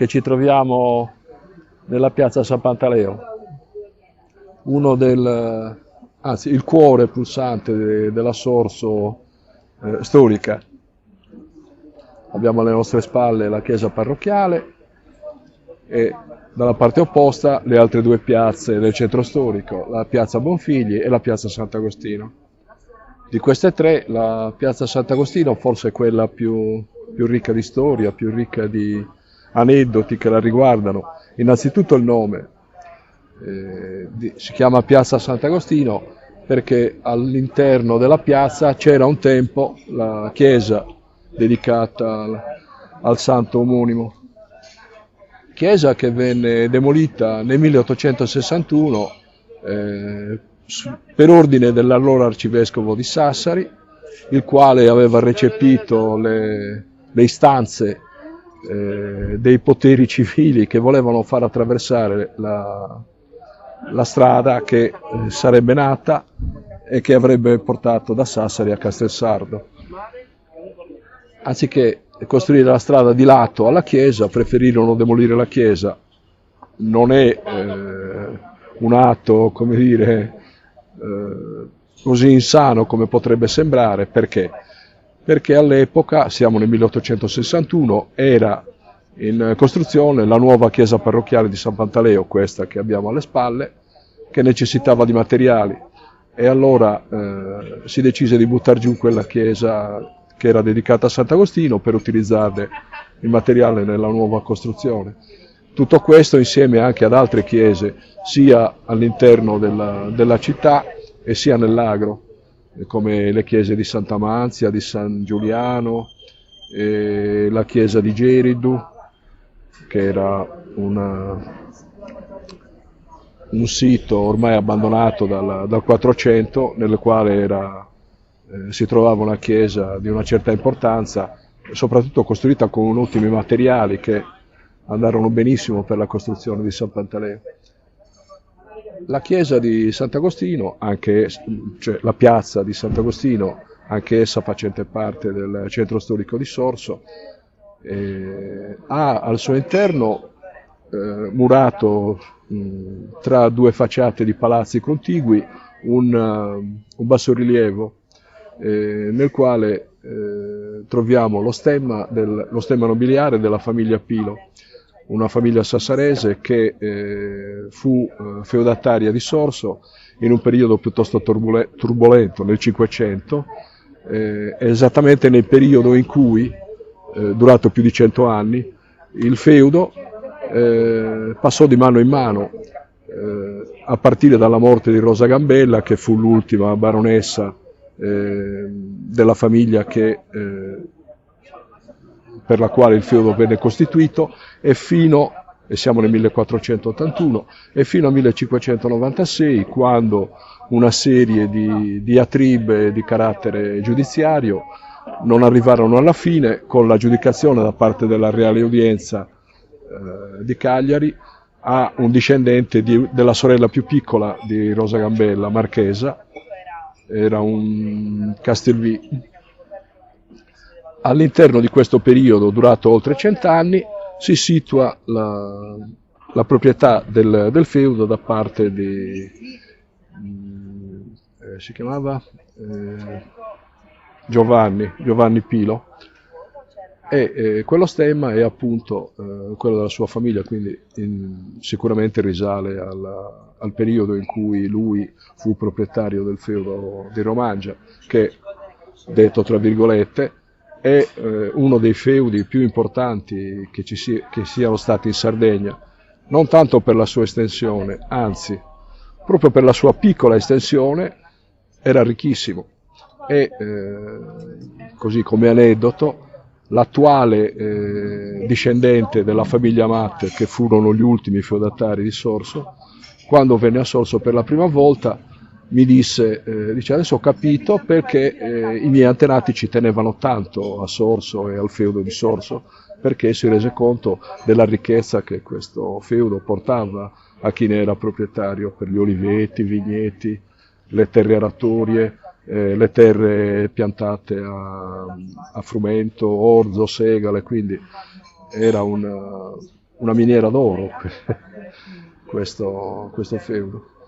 che ci troviamo nella piazza San Pantaleo, anzi il cuore pulsante della Sorso storica. Abbiamo alle nostre spalle la chiesa parrocchiale e dalla parte opposta le altre due piazze del centro storico, la piazza Bonfigli e la piazza Sant'Agostino. Di queste tre, la piazza Sant'Agostino forse è quella più ricca di storia, più ricca di aneddoti che la riguardano. Innanzitutto il nome, si chiama piazza Sant'Agostino perché all'interno della piazza c'era un tempo la chiesa dedicata al santo omonimo. Chiesa che venne demolita nel 1861 per ordine dell'allora arcivescovo di Sassari, il quale aveva recepito le istanze dei poteri civili che volevano far attraversare la strada che sarebbe nata e che avrebbe portato da Sassari a Castelsardo. Anziché costruire la strada di lato alla chiesa, preferirono demolire la chiesa. Non è un atto, come dire, così insano come potrebbe sembrare. Perché? Perché all'epoca, siamo nel 1861, era in costruzione la nuova chiesa parrocchiale di San Pantaleo, questa che abbiamo alle spalle, che necessitava di materiali, e allora si decise di buttare giù quella chiesa che era dedicata a Sant'Agostino per utilizzarne il materiale nella nuova costruzione. Tutto questo insieme anche ad altre chiese, sia all'interno della città e sia nell'agro, come le chiese di Santa Manzia, di San Giuliano, la chiesa di Geridu, che era un sito ormai abbandonato dal 400, nel quale si trovava una chiesa di una certa importanza, soprattutto costruita con ottimi materiali che andarono benissimo per la costruzione di San Pantaleo. La chiesa di Sant'Agostino, cioè la piazza di Sant'Agostino, anche essa facente parte del centro storico di Sorso, ha al suo interno murato tra due facciate di palazzi contigui un bassorilievo nel quale troviamo lo stemma nobiliare della famiglia Pilo, una famiglia sassarese che fu feudataria di Sorso in un periodo piuttosto turbolento, nel Cinquecento, esattamente nel periodo in cui, durato più di 100 anni, il feudo passò di mano in mano, a partire dalla morte di Rosa Gambella, che fu l'ultima baronessa della famiglia per la quale il feudo venne costituito, e siamo nel 1481, e fino al 1596, quando una serie di diatribe di carattere giudiziario non arrivarono alla fine, con l'aggiudicazione da parte della Reale Udienza di Cagliari a un discendente della sorella più piccola di Rosa Gambella, Marchesa, era un Castelvì. All'interno di questo periodo, durato oltre 100 anni, si situa la proprietà del feudo da parte di si chiamava Giovanni Pilo, e quello stemma è appunto quello della sua famiglia, quindi sicuramente risale al periodo in cui lui fu proprietario del feudo di Romangia, che, detto tra virgolette, è uno dei feudi più importanti che siano stati in Sardegna, non tanto per la sua estensione, anzi, proprio per la sua piccola estensione era ricchissimo. E così come aneddoto, l'attuale discendente della famiglia Matte, che furono gli ultimi feudatari di Sorso, quando venne a Sorso per la prima volta mi dice adesso ho capito perché i miei antenati ci tenevano tanto a Sorso e al feudo di Sorso, perché si rese conto della ricchezza che questo feudo portava a chi ne era proprietario, per gli oliveti, i vigneti, le terre aratorie, le terre piantate a frumento, orzo, segale, quindi era una miniera d'oro questo feudo.